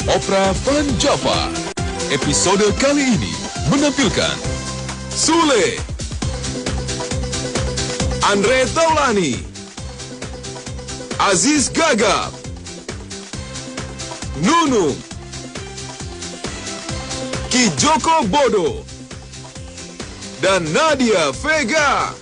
Opera Van Java. Episode kali ini menampilkan Sule, Andre Taulani, Aziz Gagap, Nunu, Ki Joko Bodo, dan Nadia Vega.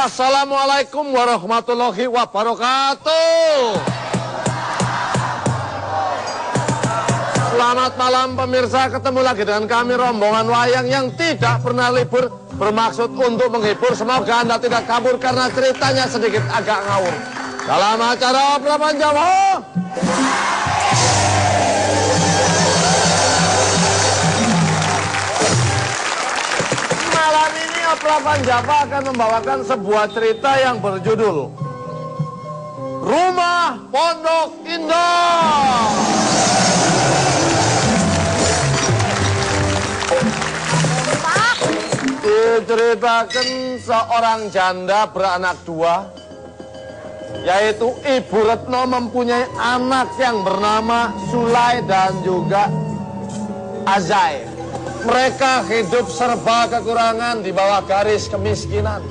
Assalamualaikum warahmatullahi wabarakatuh. Selamat malam pemirsa, ketemu lagi dengan kami rombongan wayang yang tidak pernah libur, bermaksud untuk menghibur. Semoga Anda tidak kabur karena ceritanya sedikit agak ngawur. Dalam acara Opera Van Java, malam ini Opera Van Java akan membawakan sebuah cerita yang berjudul Rumah Pondok Indah. Diceritakan seorang janda beranak dua, yaitu Ibu Retno mempunyai anak yang bernama Sulai dan juga Azai. Mereka hidup serba kekurangan di bawah garis kemiskinan.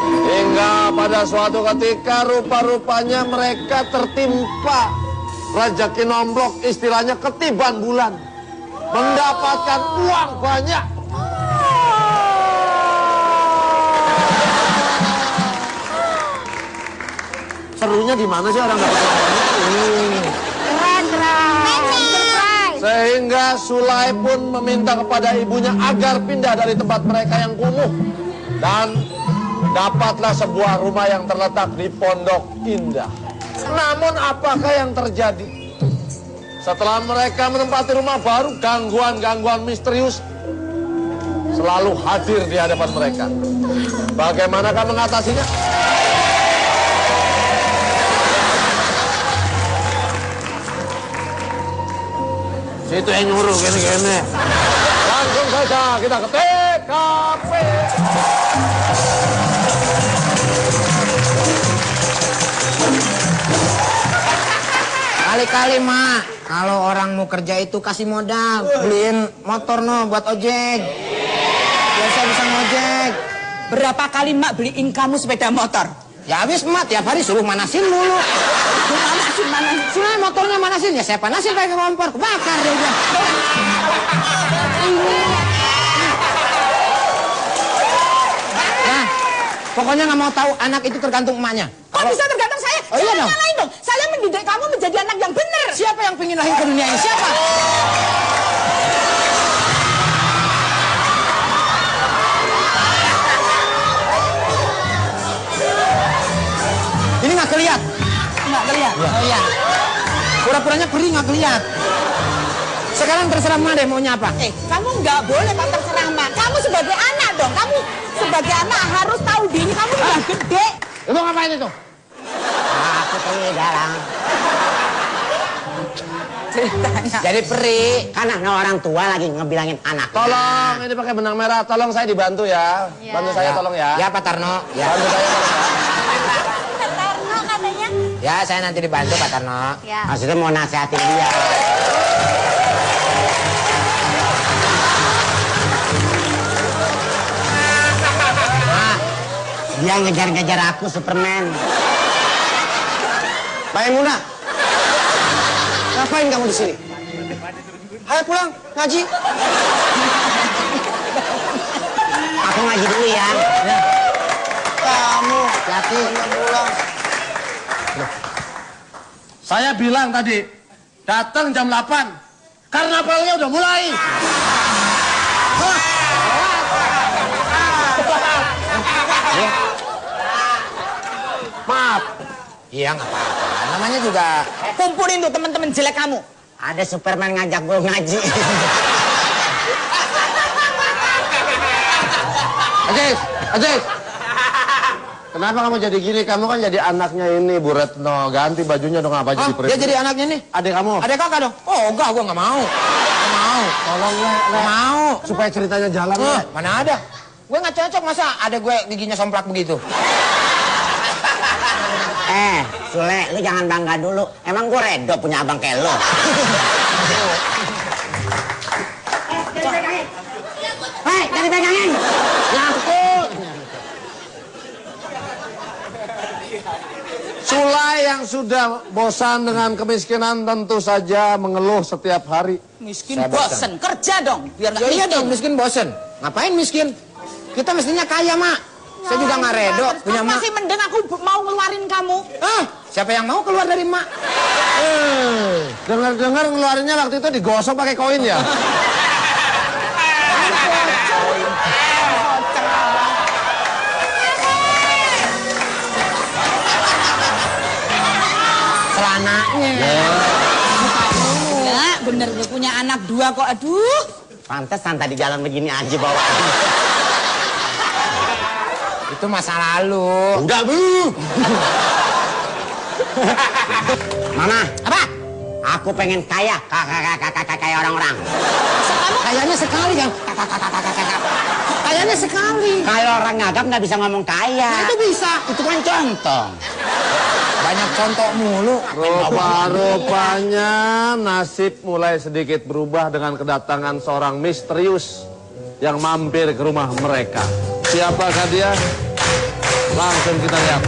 Hingga pada suatu ketika rupa-rupanya mereka tertimpa rezeki nomplok, istilahnya ketiban bulan. Mendapatkan uang banyak. Serunya di mana sih orang dapat uang banyak? Sehingga Sulai pun meminta kepada ibunya agar pindah dari tempat mereka yang kumuh. Dan dapatlah sebuah rumah yang terletak di Pondok Indah. Namun apakah yang terjadi? Setelah mereka menempati rumah baru, gangguan-gangguan misterius selalu hadir di hadapan mereka. Bagaimanakah mengatasinya? Itu yang nyuruh gini-gini. Langsung saja kita ke TKP. Kali-kali mak, kalau orang mau kerja itu kasih modal, beliin motor no buat ojek. Biar saya bisa ngojek. Berapa kali mak beliin kamu sepeda motor? Ya habis mak tiap hari suruh manasin mulu. Manasin. Sudah motornya manasin, ya saya panasin pakai kompor, kebakar dia udah. Nah, pokoknya nggak mau tahu, anak itu tergantung emaknya. Kok bisa tergantung saya? Oh iya dong. Nyalain dong. Saya mendidik kamu menjadi anak yang benar. Siapa yang pengen lahir ke dunia ini? Siapa? Ini nggak kelihatan. Nggak kelihatan. Oh iya. Pura-puranya perih nggak kelihatan. Sekarang terserah mak deh maunya apa. Kamu nggak boleh pak terserah mak. Kamu sebagai anak dong. Kamu sebagai anak harus tahu diri. Kamu udah gede. Itu ngapain itu? Aku perih dalam. Ceritanya. Jadi perih. Kan ada orang tua lagi ngebilangin anak. Tolong, ini pakai benang merah. Tolong saya dibantu ya. Bantu saya tolong ya. Ya Pak Tarno. Ya. Bantu saya tolong ya. Pak Tarno katanya. Ya saya nanti dibantu Pak Tarno. Ya. Maksudnya mau nasihatin dia. Nah, dia ngejar-ngejar aku Superman. Pak Muna, ngapain kamu di sini? Ayo pulang ngaji. Aku ngaji dulu ya. Kamu hati pulang. Saya bilang tadi, datang jam 8. Karnavalnya udah mulai. Maaf. Iya nggak apa-apa. Namanya juga Kumpulin tuh teman-teman jelek kamu. ada Superman ngajak gue ngaji. Aziz. Kenapa kamu jadi gini? Kamu kan jadi anaknya ini, Bu Retno. Ganti bajunya dong, apa jadi Dia jadi anaknya nih. Adik kamu? Ada kakak dong? Oh enggak, gue nggak mau. Nggak mau. Tolong, Nggak mau. supaya ceritanya jalan, Le. Mana ada? Gue nggak cocok masa ada gue giginya somplak begitu. Sule, lu jangan bangga dulu. Emang gue redo punya abang kayak lu. Hei, jangan dipegangin. Nyangkut. Sulai yang sudah bosan dengan kemiskinan tentu saja mengeluh setiap hari. Miskin bosen, kerja dong biar nggak Iya miskin. dong, miskin bosen. Ngapain miskin? Kita mestinya kaya, Mak. Saya juga nggak redo punya Kamu Mak. masih mending aku mau ngeluarin kamu. Siapa yang mau keluar dari Mak? Dengar-dengar ngeluarinnya waktu itu digosok pakai koin ya? Celananya. Ya, bener gue punya anak 2 kok. Aduh. Pantesan tadi jalan begini aja bawa. Itu masa lalu. Enggak, Bu. Mama, Apa? aku pengen kaya, kayak orang-orang. Kayaknya sekali kan. Kayaknya sekali. Kalau orang ngagap nggak bisa ngomong kaya. Nah, itu bisa. Itu kan contoh. Banyak contoh mulu. Rupa-rupanya nasib mulai sedikit berubah dengan kedatangan seorang misterius yang mampir ke rumah mereka. Siapakah dia? Langsung kita lihat.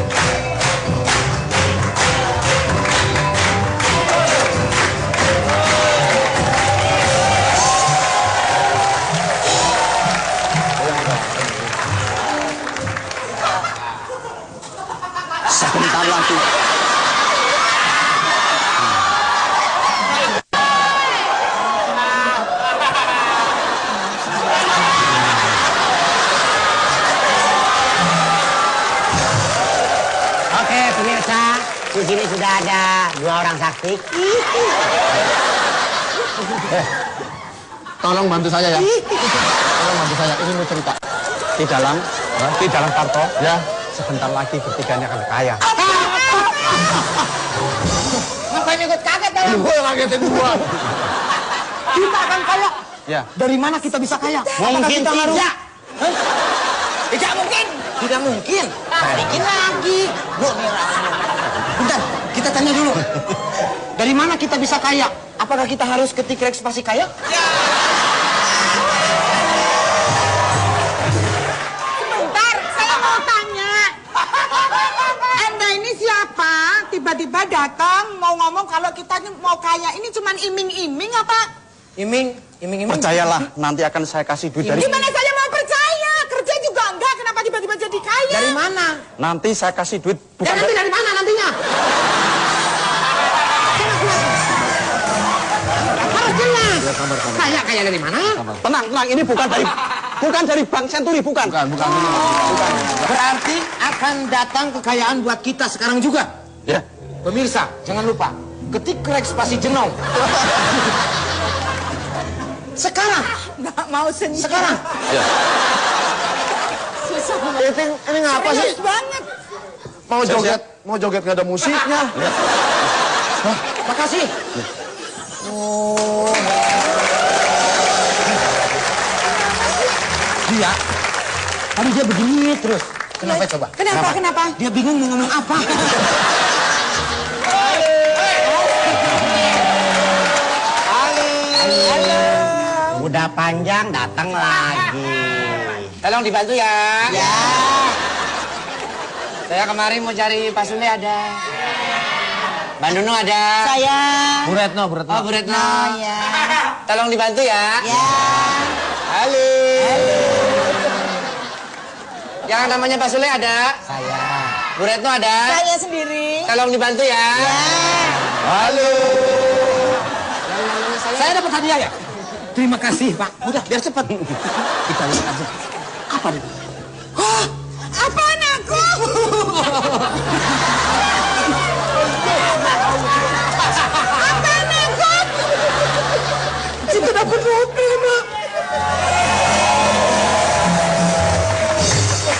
Sebentar lagi. Oke, pemirsa, di sini sudah ada 2 orang saksi. Tolong bantu saya ya. Tolong bantu saya. Ini mau cerita. Di dalam karto, Ya. sebentar lagi bertiganya akan kaya. Ngapain ikut kaget dalam? Gue yang ngagetin gua. Kita akan kaya. Ya. Dari mana kita bisa kaya? Mungkin Apakah kita harus- tidak. Hah? Tidak mungkin. Tidak mungkin. Balikin lagi. Bu, bentar, kita tanya dulu. Dari mana kita bisa kaya? Apakah kita harus ketik ekspresi kaya? Sebentar, saya mau tanya. Anda ini siapa? Tiba-tiba datang mau ngomong kalau kita ini mau kaya. Ini cuman iming-iming apa? Iming. Percayalah, nanti akan saya kasih duit dari... Gimana saya mau percaya? Kerja juga enggak, kenapa tiba-tiba jadi kaya? Dari mana? Nanti saya kasih duit Ya bukan nanti dari mana nantinya? Harus jelas. Kaya dari mana? Tenang, ini bukan dari Bank Senturi, bukan. Bukan. Berarti akan datang kekayaan buat kita sekarang juga. Ya. Pemirsa, jangan lupa ketik ekspresi jenong. Sekarang. Nggak mau sendiri. Sekarang. Susah banget. Ini ngapa sih? Serius banget. Mau joget nggak ada musiknya. Makasih. Oh. Dia. Tadi dia begini terus. Kenapa coba? Kenapa? Dia bingung mau ngomong apa. Udah panjang datang lagi. Tolong dibantu ya. Ya. Saya kemarin mau cari Pak Sule ada. Mbak Nunu ada. Saya. Bu Retno. Oh, Bu Retno. Ya. Tolong dibantu ya. Ya. Halo. Yang namanya Pak Sule ada. Saya. Bu Retno ada. Saya sendiri. Tolong dibantu ya. Ya. Halo. Yang namanya saya Saya dapat hadiah ya? Terima kasih, Pak. Udah, biar cepat. Kita lihat aja. Apa nih? Hah? Apaan aku? Apaan aku? Kita dapat mobil, Mak.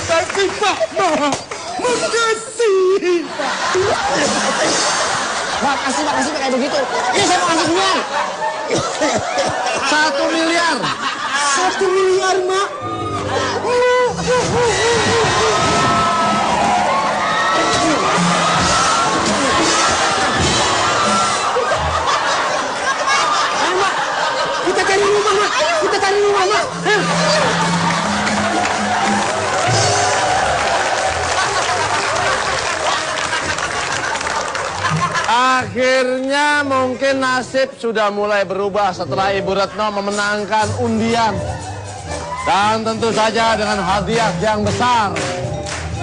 Makasih, Pak. Makasih, Pak. Makasih kayak begitu. Ini saya mau kasih duluan. 1 miliar. 1 miliar, Mak. Ayo, Mak. Kita cari rumah, Mak. Kita cari rumah, Mak. Ayo. Akhirnya mungkin nasib sudah mulai berubah setelah Ibu Retno memenangkan undian. Dan tentu saja dengan hadiah yang besar.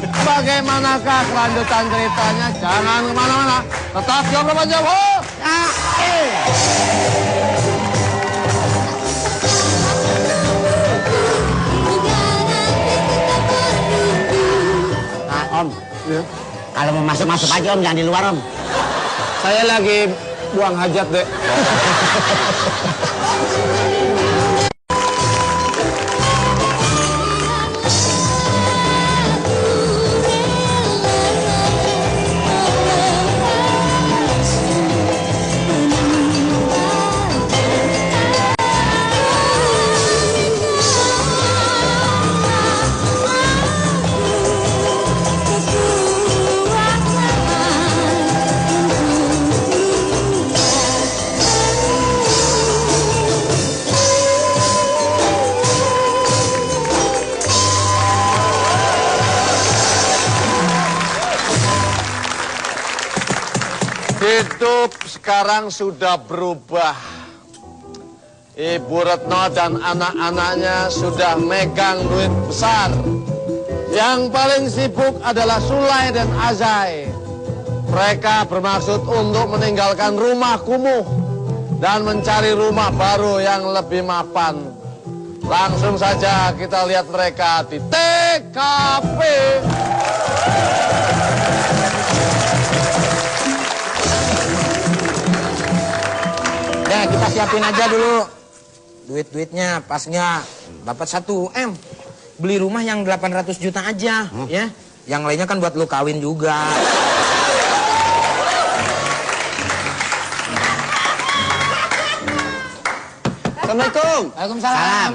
Bagaimanakah kelanjutan ceritanya? Jangan kemana-mana. Tetap di Obrolan Jawa. Nah, Om. Kalau mau masuk aja, Om. Jangan di luar, Om. Saya lagi buang hajat, Dek. Hidup sekarang sudah berubah. Ibu Retno dan anak-anaknya sudah megang duit besar. Yang paling sibuk adalah Sulai dan Azai. Mereka bermaksud untuk meninggalkan rumah kumuh dan mencari rumah baru yang lebih mapan. Langsung saja kita lihat mereka di TKP. Nah, kita siapin aja dulu duit-duitnya, pas nggak dapat 1 M. Beli rumah yang 800 juta aja, ya. Yang lainnya kan buat lu kawin juga. Assalamualaikum. Waalaikumsalam.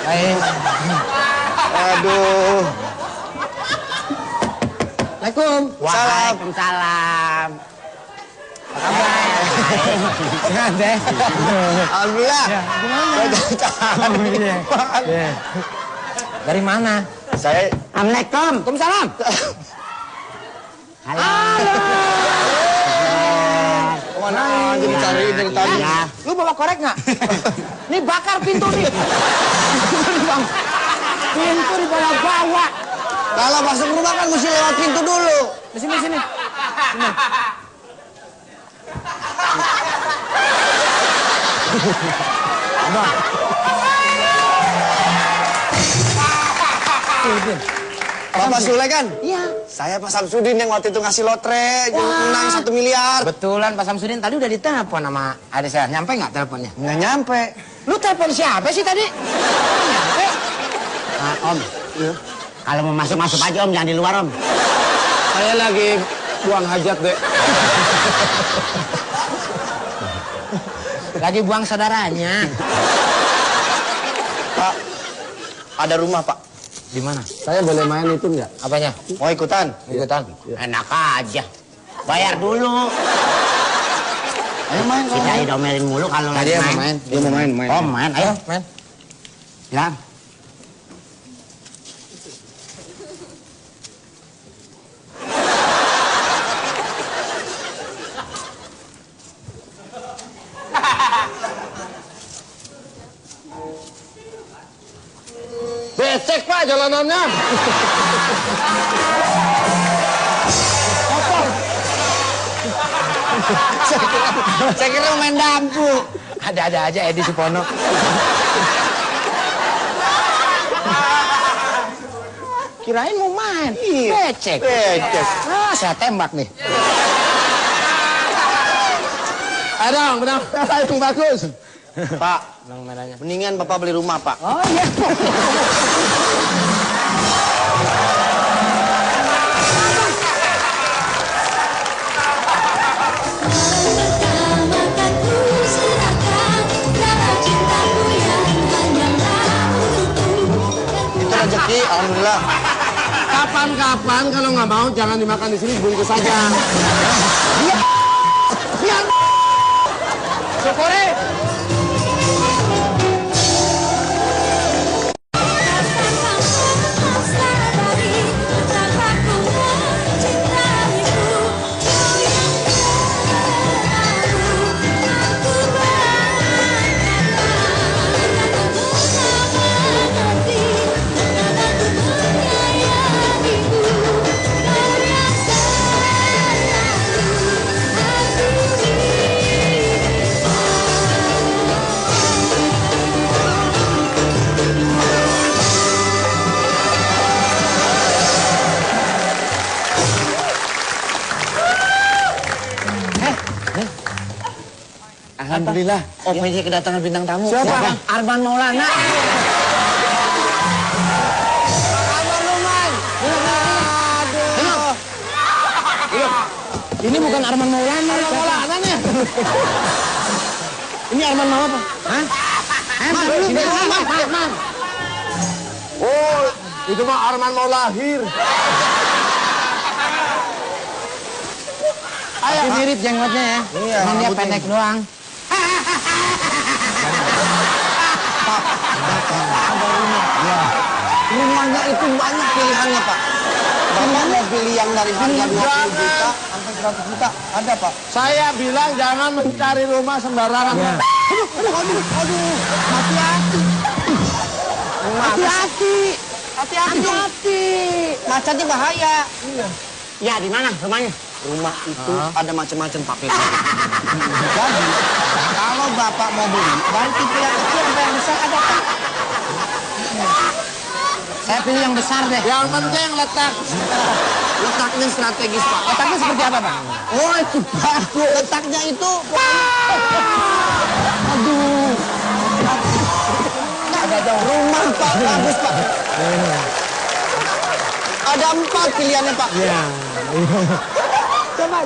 Baik. Aduh. Assalamualaikum. Waalaikumsalam. Apa kabar? Sehat deh. Alhamdulillah. Dari mana? Saya Assalamualaikum. Waalaikumsalam. Halo. kemana aja dicariin dari tadi. Iya. Lu bawa korek nggak? Nih bakar pintu nih. Pintu dibawa-bawa. Kalau masuk rumah kan mesti lewat pintu dulu. Di sini, sini. Sini. Abang. Bapak Sule kan? Iya. Saya Pak Samsudin yang waktu itu ngasih lotre, menang 1 miliar. Betulan Pak Samsudin tadi udah ditelepon sama adik saya. Nyampe nggak teleponnya? Nggak nyampe. Lu telepon siapa sih tadi? Nyampe. Nah, Om. Iya. Kalau mau masuk aja, Om. Jangan di luar, Om. Saya lagi buang hajat, Dek. Lagi buang saudaranya. Pak, ada rumah, Pak. Di mana? Saya boleh main itu nggak? Apanya? Mau ikutan? Ikutan. Enak aja. Bayar dulu. Ayo main. Kita diomelin mulu kalau Tadi lagi mau main. main. Dia mau main. Om, main. Ayo. Main. Ya. Becek, Pak, jalanannya. Saya kira main dampu. Ada-ada aja Edi Supono. Kirain mau main. Becek. Ah, saya tembak nih. Ayo dong, benang merah yang bagus. Pak, mendingan Bapak beli rumah, Pak. Oh iya. Itu rezeki, alhamdulillah. Kapan-kapan kalau nggak mau jangan dimakan di sini, bungkus saja. Biar. Syukuri. Alhamdulillah. Oh, punya kedatangan bintang tamu. Siapa? Arman Maulana. Ini bukan Arman Maulana. Arman Maulana nih. Ini Arman mau apa? Hah? Man. Oh, itu mah Arman mau lahir. Ayo, mirip jenggotnya ya. Iya, Cuman dia pendek doang. Rumahnya itu banyak pilihannya, Pak. Bapak mau pilih yang dari harga 20 juta sampai 100 juta. Ada, Pak. Saya bilang jangan mencari rumah sembarangan. Ya. Aduh. Hati-hati. Hati-hati. Macetnya bahaya. Ya, di mana rumahnya? Rumah itu ada macam-macam, Pak Pedro. Jadi, kalau Bapak mau beli, dari tipe yang kecil sampai yang besar ada, Pak. Saya pilih yang besar deh. Yang penting Letaknya strategis, Pak. Letaknya seperti apa, Pak? Oh, itu bagus. Letaknya itu... Aduh. Ada rumah, Pak. Bagus, Pak. Ada 4 pilihannya, Pak. Iya. Coba.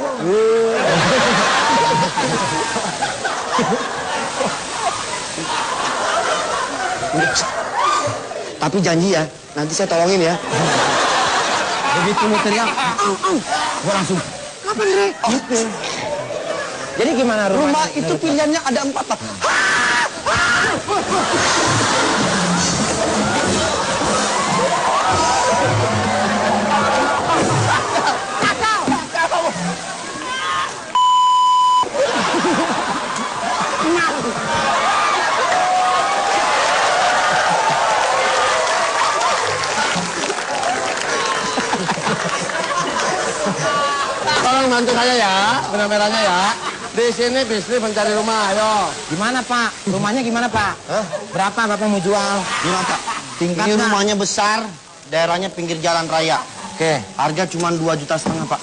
Tapi janji ya, nanti saya tolongin ya. Begitu lu teriak, gua langsung, apa Andre? Gitu. Jadi gimana rumah itu pilihannya ada 4, Pak. Tolong bantu saya ya, benang merahnya ya. Di sini bisnis mencari rumah, ayo. Gimana Pak? Rumahnya gimana Pak? Berapa Bapak mau jual? Gimana, Pak? Tingkatnya? Ini rumahnya besar, daerahnya pinggir jalan raya. Oke. Harga cuma 2,5 juta, Pak.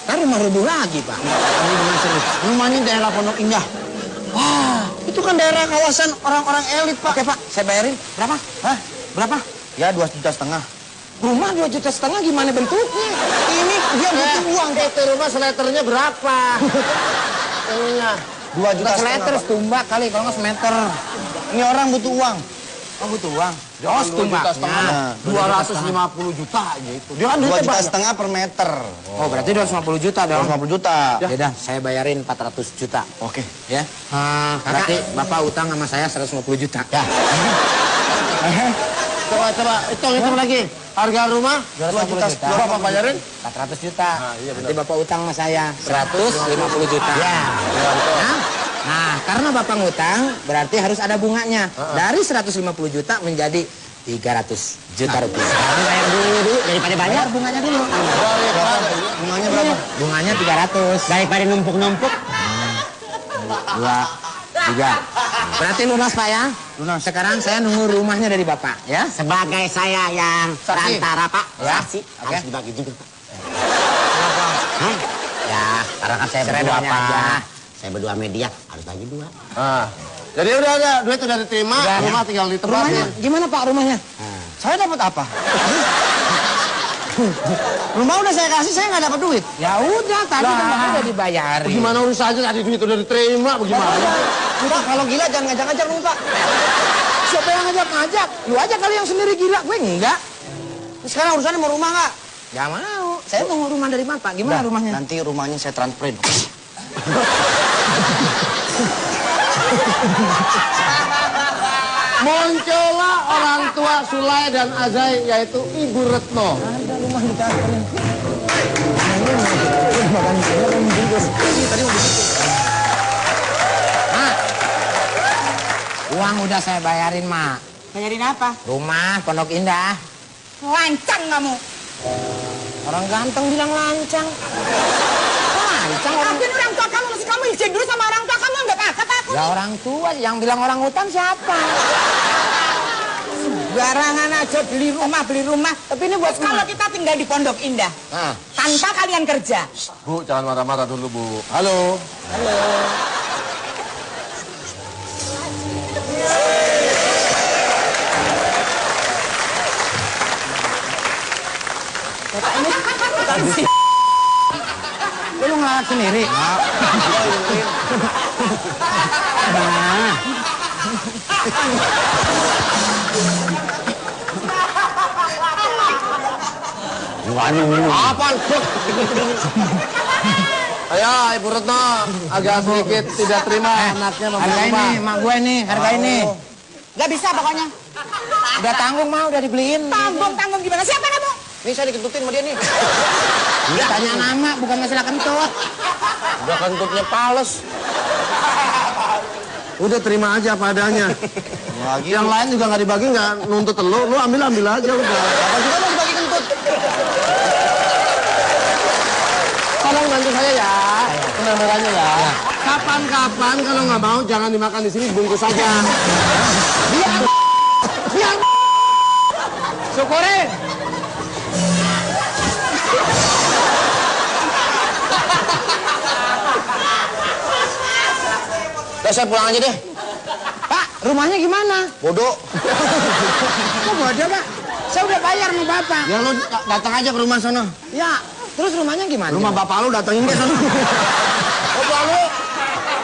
Kan rumah rubuh lagi Pak. Ini benar serius. Rumahnya daerah Pondok Indah. Wah, itu kan daerah kawasan orang-orang elit, Pak. Oke Pak, saya bayarin. Berapa? Hah? Berapa? Ya 2,5 juta. Rumah 2,5 juta gimana bentuknya? Ini dia butuh uang. Itu rumah seleternya berapa? Ininya. 2,5 juta, Seleter, Pak. setumbak kali, kalau nggak semeter. Ini orang butuh uang. Oh butuh uang? Oh, setumbaknya. 250 juta gitu. Dia kan 2,5 juta per meter. Oh berarti 250 juta dong? 250 juta. Ya udah, saya bayarin 400 juta. Oke. Ya? Berarti Bapak utang sama saya 150 juta. Ya. Coba, hitung lagi. Harga rumah 250 juta. Bapak bayarin? 400 juta. Nanti Bapak utang sama saya 150 juta. Ya. Nah, karena Bapak ngutang, berarti harus ada bunganya. Dari 150 juta menjadi 300 juta rupiah. Sekarang bayar dulu daripada banyak. Bayar bunganya dulu. Bunganya berapa? Bunganya 300. Daripada numpuk-numpuk. 2, 3. Berarti lunas Pak ya? Lunas. Sekarang saya nunggu rumahnya dari Bapak ya. Sebagai saya yang perantara Pak. Ya. Saksi. Harus dibagi juga Pak. Hah? Ya, karena kan saya berdua Pak. Saya berdua media harus bagi 2. Nah, jadi udah ada duit udah diterima, rumah tinggal ditempatin. Rumahnya gimana Pak rumahnya? Saya dapat apa? Rumah udah saya kasih, saya nggak dapat duit. Ya udah, tadi kan Bapak udah dibayarin. Gimana urusannya tadi duit udah diterima, bagaimana? Pak, kalau gila jangan ngajak-ngajak dong, Pak. Siapa yang ngajak-ngajak? Lu aja kali yang sendiri gila, gue enggak. Sekarang urusannya mau rumah nggak? Gak mau. Saya mau rumah dari Bapak. Gimana rumahnya? Nanti rumahnya saya transferin. Muncullah orang tua Sulai dan Azai, yaitu Ibu Retno. Ada rumah di transferin. Mak, uang udah saya bayarin, Mak. Bayarin apa? Rumah Pondok Indah. Lancang kamu. Orang ganteng bilang lancang. Lancang orang. Lagian orang tua kamu, mesti kamu izin dulu sama orang tua kamu, nggak kata aku. Ya orang tua, yang bilang orang hutan siapa? Barangan aja beli rumah. Tapi ini buat kalau kita tinggal di Pondok Indah. Tanpa kalian kerja. Bu, jangan marah-marah dulu, Bu. Halo. Lu ngelawat sendiri? Nah. Apaan? Ayo, Ibu Retno, agak sedikit tidak terima anaknya membeli Harga rumah. ini, mak gue nih, harga ini. Nggak bisa pokoknya. Udah tanggung mah, udah dibeliin. Tanggung gimana? Siapa kamu? Nih saya dikentutin sama dia nih. Udah tanya nama, bukan masalah kentut. Udah kentutnya pales. Udah terima aja apa adanya. Yang lain juga nggak dibagi, nggak nuntut lu ambil aja udah. Apa juga mau dibagi kentut? Tolong bantu saya ya, penambahannya ya. Kapan-kapan kalau nggak mau jangan dimakan di sini, bungkus saja. Biar Syukurin. Udah saya pulang aja deh. Pak, rumahnya gimana? Bodoh. Kok bodoh, Pak? Saya udah bayar sama Bapak. Ya lu datang aja ke rumah sono. Ya, terus rumahnya gimana? Rumah bapak lu datengin ke sono. Bapak lu.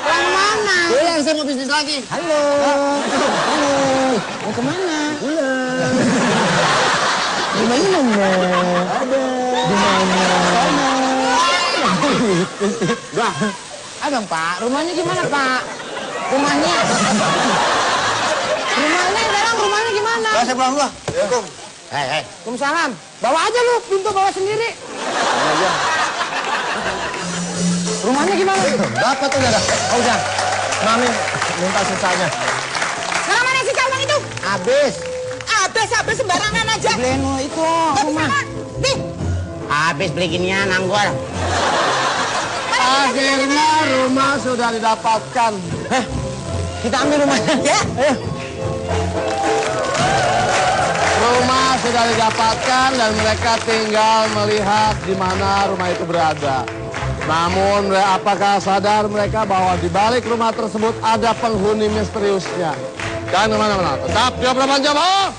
Yang mana? Pulang, saya mau bisnis lagi. Halo. Halo. Mau kemana? Pulang. Rumahnya mana? Ada. Di mana? Udah. Abang Pak, rumahnya gimana Pak? Rumahnya? Rumahnya gimana? Udah saya pulang dulu. Assalamualaikum. Hei. Waalaikumsalam. Bawa aja lu, pintu bawa sendiri. Rumahnya gimana? Dapat udah dah. Oh udah. Mami minta sisanya. Sekarang mana si calon itu? Habis. Habis sembarangan aja. Beliin lu itu rumah. Nih, Habis beli ginian, anggur. Akhirnya rumah sudah didapatkan. Kita ambil rumahnya. Ya. Ayo. Rumah sudah didapatkan dan mereka tinggal melihat di mana rumah itu berada. Namun apakah sadar mereka bahwa di balik rumah tersebut ada penghuni misteriusnya? Jangan kemana-mana, tetap di Obrolan Jawa.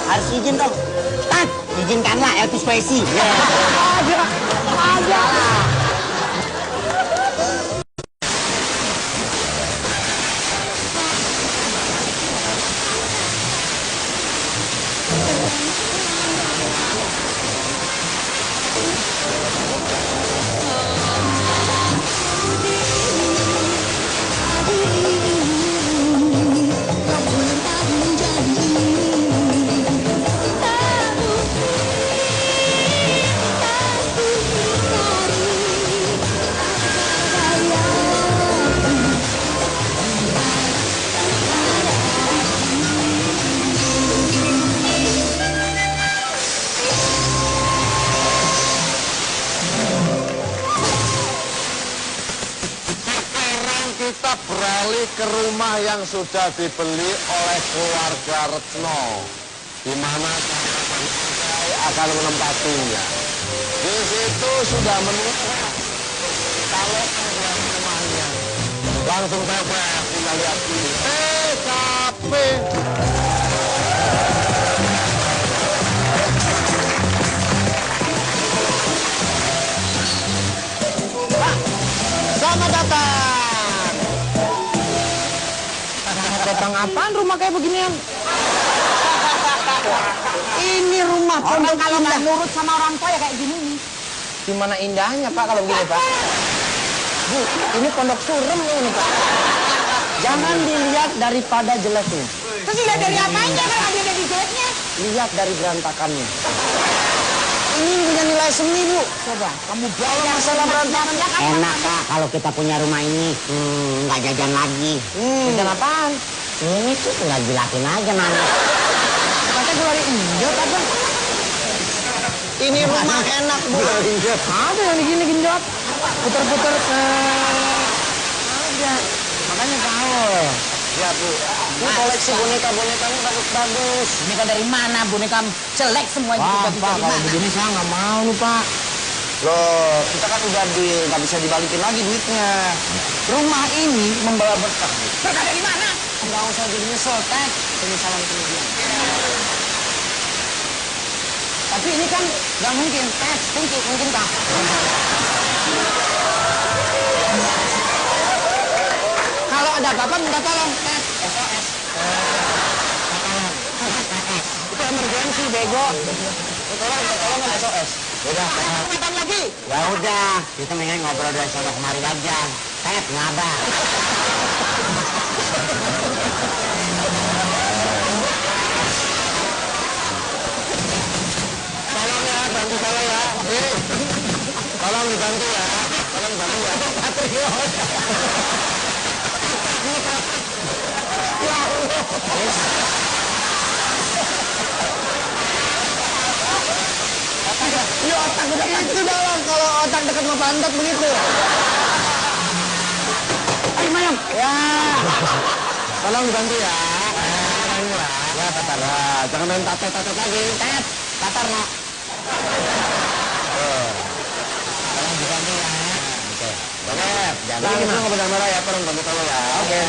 Harus izin dong. Tat, izinkanlah Elvis Presley. Ada. Tak menjadi kita beralih ke rumah yang sudah dibeli oleh keluarga Retno, di mana saya akan menempatinya. Di situ sudah menunggu. Kalau rumahnya langsung pepet, kita lihat ini. Capek. Selamat datang. Datang apaan rumah kayak beginian? Ini rumah Orang pondok kalau nggak indah. nurut sama orang tua ya kayak gini nih. Gimana indahnya Pak kalau begini Pak? Bu, ini pondok surem ini Pak. Jangan dilihat daripada jeleknya. Terus dilihat dari apanya kan ada dari jeleknya? Lihat dari berantakannya. Ini punya nilai seni Bu. Coba, kamu bawa masalah berantakan. Enak Kak kalau kita punya rumah ini. Nggak jajan lagi. Jajan apaan? Ini tuh tinggal jilatin aja mana. Kata keluarin genjot apa? Ini rumah enak Bu. Ada yang begini genjot. Puter-puter ada. Makanya tahu. Ya Bu. Ini koleksi boneka-bonekanya bagus-bagus. Boneka dari mana? Boneka jelek semua itu. Wah, Bisa Pak, dari kalau mana? begini saya nggak mau nih, Pak. Loh, kita kan udah nggak bisa dibalikin lagi duitnya. Rumah ini membawa berkah. Berkah dari mana? Nggak usah jadi nyesel, Ted. Penyesalan kemudian. Tapi ini kan nggak mungkin, Ted. Mungkin, Pak. Kalau ada apa-apa minta tolong, Ted. SOS. Itu emergency, bego. Tolong SOS. Udah, Kapan lagi? ya udah. Kita mendingan ngobrol dari sana kemari aja. Ted, ngabah. Tolong ya, bantu saya ya. Tolong dibantu ya. Tolong dibantu ya. Patriot. Ya otak udah itu dong. Kalau otak dekat sama pantat begitu. Ayo mayam. Ya. Tolong dibantu ya. Ya, Tatar. Jangan main tatat-tatat lagi. Ted, Tatar no. Tolong dibantu ya. Oke. Jangan nggak benar marah ya. Tolong bantu tolong ya. Oke.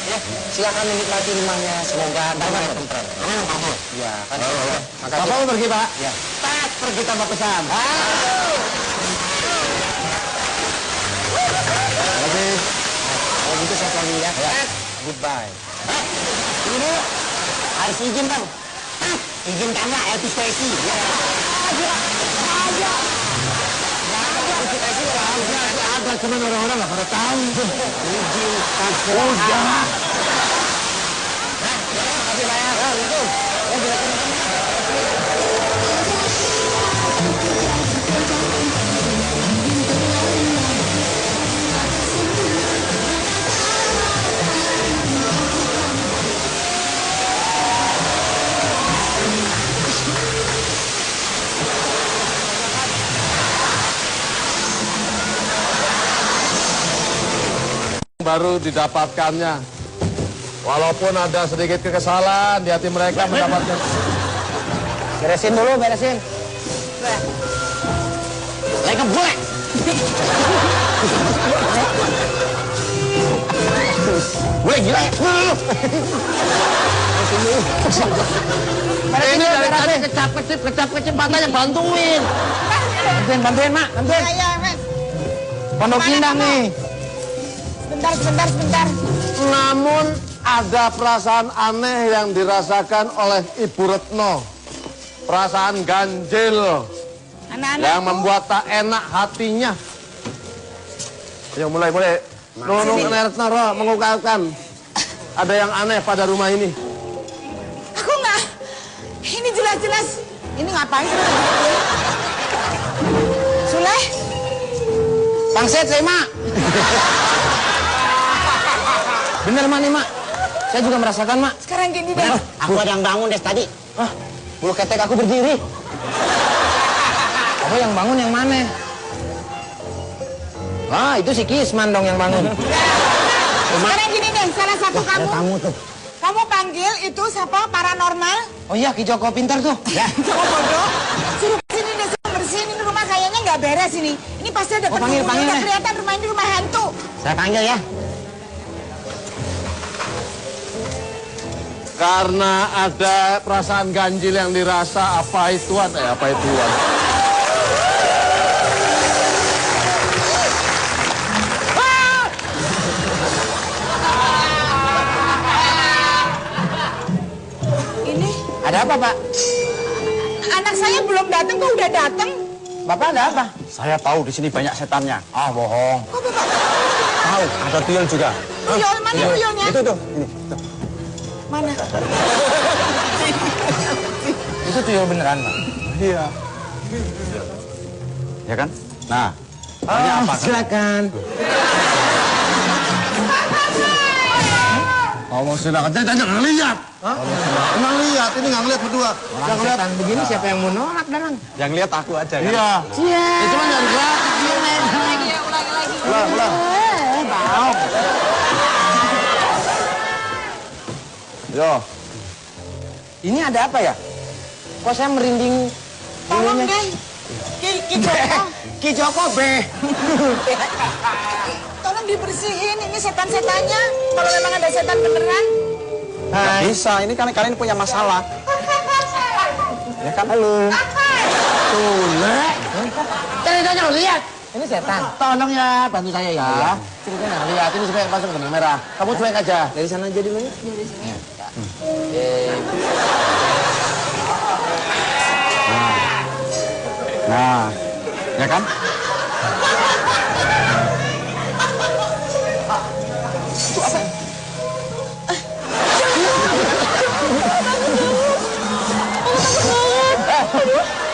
Ya, silakan menikmati rumahnya. Semoga damai dan tentram. Ya, kan. Bapak mau pergi, Pak? Ya. Tet, pergi tanpa pesan. Oke. Kalau gitu saya pamit ya. Tet, goodbye. Ini Bu, harus izin Bang. Izin karena episodi. Ya. Ada cuman orang-orang nggak pada tahu. Izin udah. Makasih Pak ya. Ya, itu. Ya, silakan. Baru didapatkannya. Walaupun ada sedikit kekesalan di hati mereka mendapatkan. Beresin dulu, beresin. Lagi gue. Gue gila. Ini dari tadi kecap-kecip matanya bantuin. Bantuin, Mak. Bantuin. Ya, Mas. Pondok Mana Indah kamu? nih. Sebentar. Namun ada perasaan aneh yang dirasakan oleh Ibu Retno. Perasaan ganjil Anak-anak. yang membuat tak enak hatinya. Ayo mulai. Nunung Retno mengungkapkan ada yang aneh pada rumah ini. Aku nggak. Ini jelas-jelas. Ini ngapain sih? Suleh? Pangset saya, Mak. Bener, Mak, nih, Mak. Saya juga merasakan, Mak. Sekarang gini deh. Aku ada yang bangun des tadi. Hah? Bulu ketek aku berdiri. Apa yang bangun yang mana? Ah, itu si Kisman dong yang bangun. Sekarang gini deh, salah satu kamu. Kamu tuh. Kamu panggil itu siapa? Paranormal. Oh iya, Ki Joko pintar tuh. Ya. Joko bodoh. Suruh kesini deh, suruh bersihin ini rumah kayaknya nggak beres ini. Ini pasti ada panggil, penunggu. panggil Udah deh. kelihatan rumah ini rumah hantu. Saya panggil ya. Karena ada perasaan ganjil yang dirasa apa ituan. Ini Ada apa, Pak? anak saya belum datang kok udah datang. Bapak ada apa? Saya tahu di sini banyak setannya. Ah, bohong. Kok bapak Tahu, ada tuyul juga. tuyul? Mana tuyulnya? Itu tuh, ini. Tuh. Mana? Itu tuyul beneran, Pak. Iya. Ya kan? Nah, tanya apa kan? Silakan. Ngomong silakan, jangan lihat. Nggak lihat, ini nggak lihat berdua. Orang setan begini siapa yang mau nolak, Darang? Yang lihat aku aja kan? Iya. Ya, cuma dari belakang. Ulang. Yo, Ini ada apa ya? Kok saya merinding Tolong bulunya? deh. Ki Joko. Ki Joko B. Tolong dibersihin ini setan-setannya. Kalau memang ada setan beneran. Nggak bisa, ini kan kalian punya masalah. Ya kan? Halo. Ceritanya lo lihat. Ini setan. tolong ya, bantu saya ya. Ceritanya nggak lihat. Ini supaya masuk ke benang merah. Kamu cuek aja. Dari sana aja dulu ya. Dari sini. Nah, ya kan?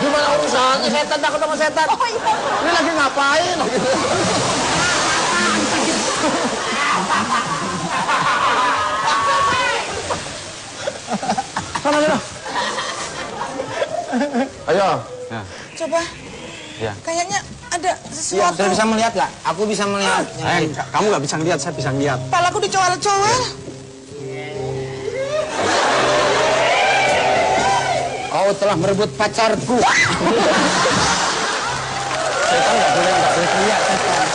Gimana urusannya setan, takut sama setan? Ini lagi ngapain? Sana. Ayo. Nah, Coba. Ya. Kayaknya ada Iya, sesuatu. sudah bisa melihat nggak? Aku bisa melihat. kamu nggak bisa ngeliat, saya bisa ngeliat. Kepalaku dicowel-cowel. Kau telah merebut pacarku. Setan nggak boleh teriak, setan.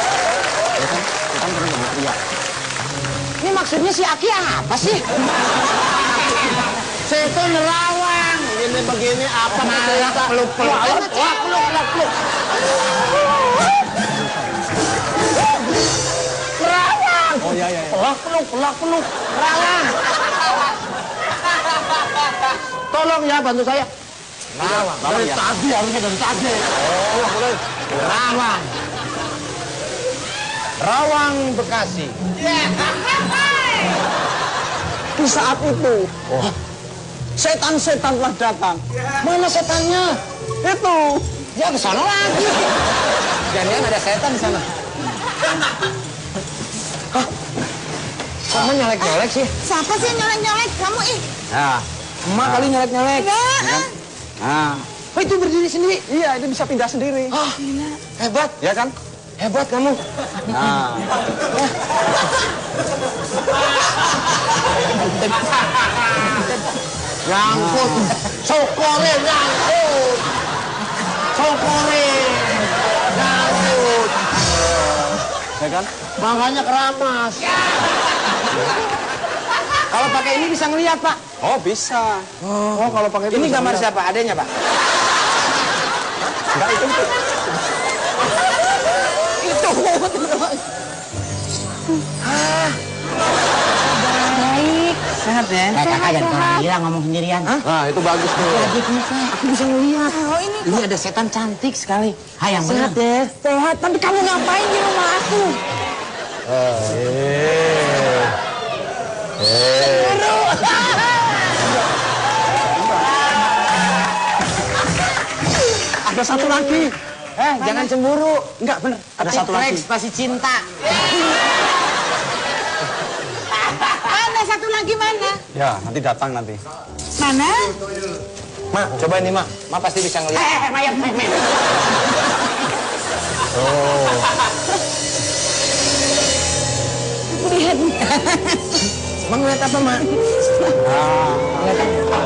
Ya kan? Setan nggak boleh teriak. Ini maksudnya si Aki apa sih? Setan nerawang. Begini apa? Malah peluk-peluk. Peluk. Oh iya. Peluk. Nerawang. Tolong ya, bantu saya. Rawang. Dari tadi, harusnya dari tadi. Rawang. Rawang Bekasi. Di saat itu, setan-setan telah datang. Mana setannya? Itu. Ya ke sana lagi. Jangan ada setan di sana. Hah? Kamu nyolek-nyolek sih? Siapa sih yang nyolek-nyolek? Kamu ih. Nah, Emak kali nyolek-nyolek. Enggak. nah. Oh, itu berdiri sendiri. Iya, ini bisa pindah sendiri. Ah, hebat. Ya kan? Hebat kamu. Nah, Nyangkut. Sokore nyangkut. Nyangkut. ya kan? Makanya keramas. Kalau pakai ini bisa ngelihat, Pak. Oh, bisa. Oh, kalau pakai Ini gambar siapa? Adanya, Pak? Enggak itu. Itu. Baik. Sehat ya? Kakak jangan orang gila ngomong sendirian. Nah, itu bagus tuh. Lagi muka, aku bisa ngelihat. Oh ini Ini ada setan cantik sekali. Hai, yang benar. sehat ya. Sehat. Tapi kamu ngapain di rumah aku? Ada satu lagi. Jangan cemburu. Enggak, bener. Ada satu lagi. Rex pasti cinta. Mana satu lagi mana? Ya, nanti datang nanti. Mana? Mak, coba ini, Mak. Mak pasti bisa ngelihat. Oh. Mau ngeliat apa, Mak? Ngeliat apa?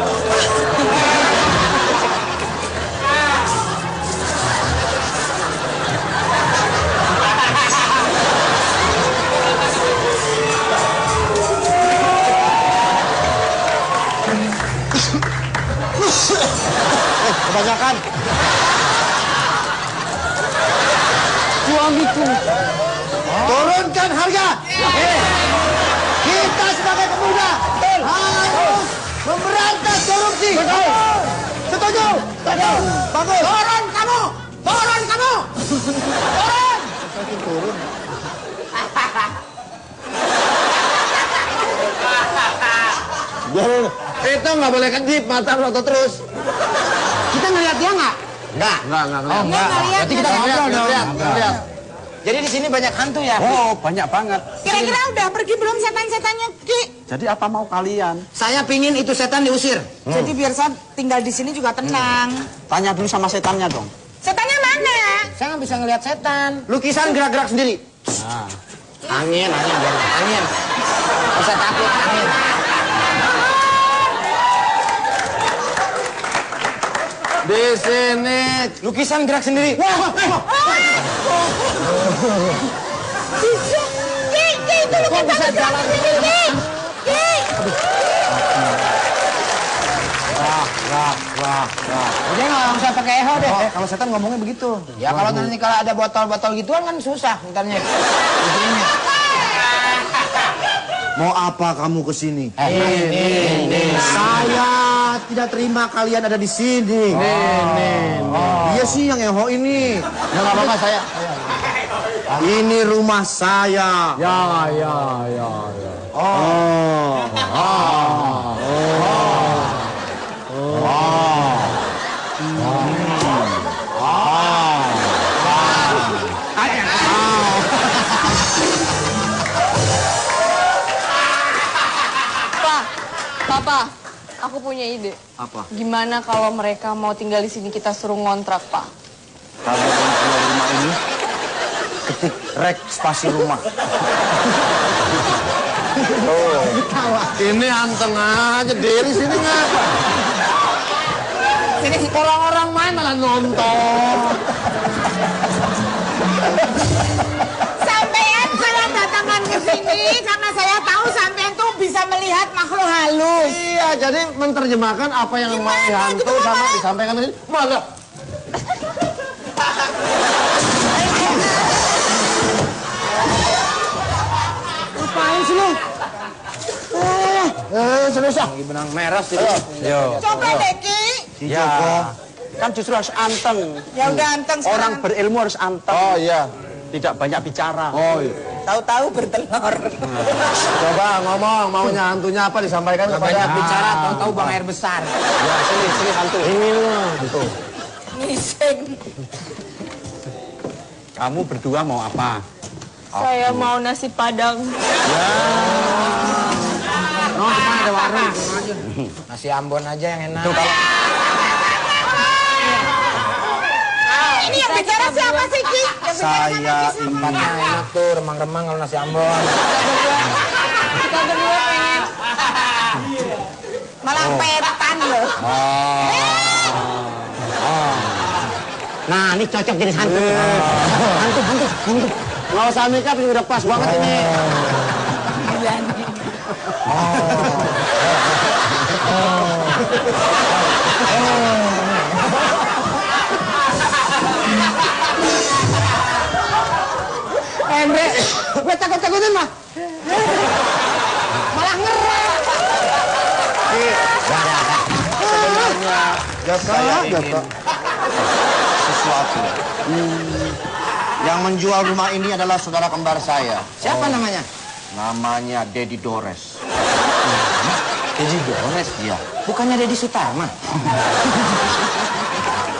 Kebanyakan. Suamiku. Turunkan harga. Kita sebagai pemuda harus memberantas korupsi. Setuju? Bagus. Turun kamu! Turun kamu! Turun! Itu nggak boleh kedip, mata melotot terus. Kita ngeliat dia nggak? Enggak ngeliat. Enggak ngeliat. Berarti kita ngobrol dong. Ngeliat. Jadi di sini banyak hantu ya? Oh, banyak banget. Kira-kira udah pergi belum setan-setannya, Ki? Jadi apa mau kalian? Saya pingin itu setan diusir. Jadi biar saya tinggal di sini juga tenang. Tanya dulu sama setannya dong. Setannya mana? Saya nggak bisa ngeliat setan. Lukisan gerak-gerak sendiri. Angin. Angin. Bisa takut, angin. Di sini Lukisan gerak sendiri. Ki, itu lukisan bisa jalan sendiri, Ki. Udah nggak usah pakai eho deh. kalau setan ngomongnya begitu. Ya kalau nanti kalau ada botol-botol gituan kan susah ntarnya. Bikinnya. Mau apa kamu kesini? Ini. Saya tidak terima kalian ada di sini. Iya sih yang eho ini. Nggak apa-apa saya. Ini rumah saya. Papa, aku punya ide. Apa? Gimana kalau mereka mau tinggal di sini kita suruh ngontrak, Pak? Kalau yang keluar rumah ini, ketik rek spasi rumah. Oh, ini anteng aja dari sini ngapa? Sini orang-orang main malah nonton. Sampean saya datangkan ke sini karena saya tahu sampean tuh bisa melihat makhluk halus. Iya, jadi menerjemahkan apa yang mau dihantu sama disampaikan tadi. Malah. Ngapain sih lu? Serius ah. Lagi benang merah sih. Coba deh, Ki. Ya, kan justru harus anteng. Ya udah anteng Orang sekarang. berilmu harus anteng. Oh iya. Tidak banyak bicara. Oh iya. Tahu-tahu bertelur. Coba ngomong maunya hantunya apa disampaikan kepada Banyak bicara, tahu-tahu bang air besar. Ya, sini hantu. Ini loh. Ngising. Kamu berdua mau apa? Saya mau nasi Padang. Oh, depan ada warung. Nasi Ambon aja yang enak. Tuh, kalau Ini yang bicara siapa sih, Ki? Yang bicara saya sama Ki? Tempatnya enak tuh, remang-remang kalau nasi Ambon. Kita berdua pengen. Malah petan loh. Nah, ini cocok jadi hantu. Hantu. Nggak usah makeup ini udah pas banget ini. Andre, gue takut-takutin mah. Malah ngerem. Saya ingin sesuatu. Yang menjual rumah ini adalah saudara kembar saya. Siapa namanya? Namanya Dedi Dores. Dedi Dores? Iya. Bukannya Dedi Sutarma?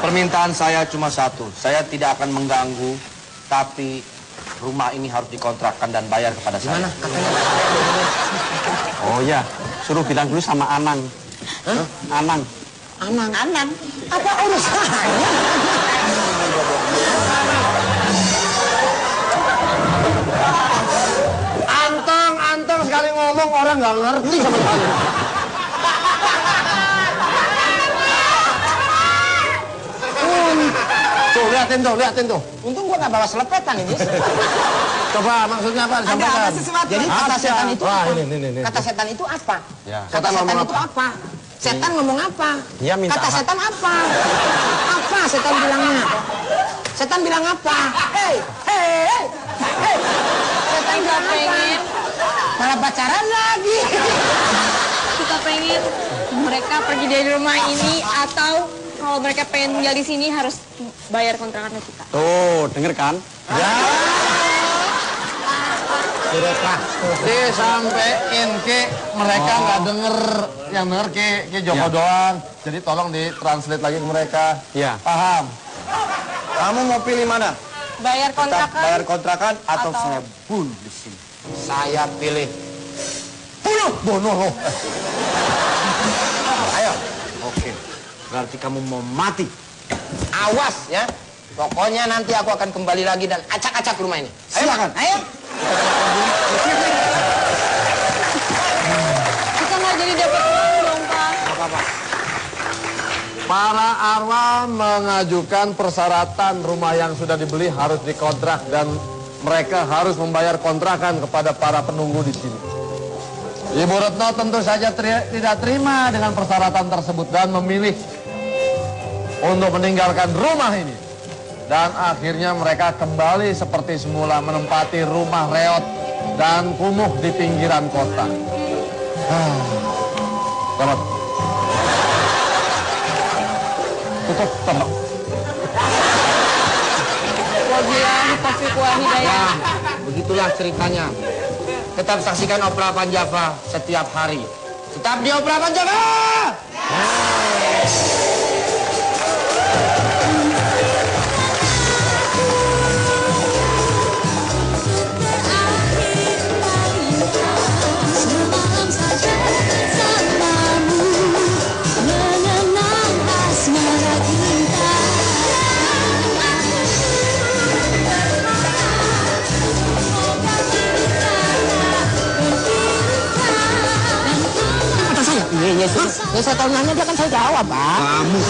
Permintaan saya cuma satu. Saya tidak akan mengganggu, tapi rumah ini harus dikontrakkan dan bayar kepada Gimana saya. katanya? oh ya, suruh bilang dulu sama Anang. Anang. Anang. Apa urusannya? Anteng sekali ngomong orang orang nggak ngerti sama sekali. Tuh, liatin tuh. Untung gua nggak bawa selepetan ini. Coba maksudnya apa? Disampaikan. Ada sesuatu. Jadi kata setan itu Wah, apa? ini. Kata setan itu apa? Ya. Kata Setan ngomong setan itu apa? Setan ngomong apa? Dia minta Kata apa? setan apa? Apa setan bilangnya? Setan bilang apa? Hei. Setan bilang apa? pengen. Malah pacaran lagi. Kita pengen mereka pergi dari rumah ini atau kalau mereka pengen tinggal di sini harus bayar kontrakan ke kita. Tuh, denger kan? Ya. Disampein ke mereka nggak denger, yang denger ke Joko doang. Jadi tolong ditranslate lagi ke mereka. Iya. Paham? Kamu mau pilih mana? Bayar Tetap kontrakan. bayar kontrakan atau Atau- saya bunuh di sini? Saya pilih. Bunuh lo. Ayo. Oke. Berarti kamu mau mati. Awas ya. Pokoknya nanti aku akan kembali lagi dan acak-acak rumah ini. Ayo, Silakan. Ayo. Kita nggak jadi dapat uang dong, Pak. Para arwah mengajukan persyaratan rumah yang sudah dibeli harus dikontrak dan mereka harus membayar kontrakan kepada para penunggu di sini. Ibu Retno tentu saja tidak terima dengan persyaratan tersebut dan memilih untuk meninggalkan rumah ini. Dan akhirnya mereka kembali seperti semula menempati rumah reot dan kumuh di pinggiran kota. Selamat. Tutup, tolong. Wabillahi taufiq wal hidayah. Begitulah ceritanya. Tetap saksikan Opera Panjava setiap hari. Tetap di Opera Panjava! Semalam saja bersamamu mengenang asmara kita. Kata saya? Iya, saya tahu nanya dia kan saya jawab, Pak. Kamu.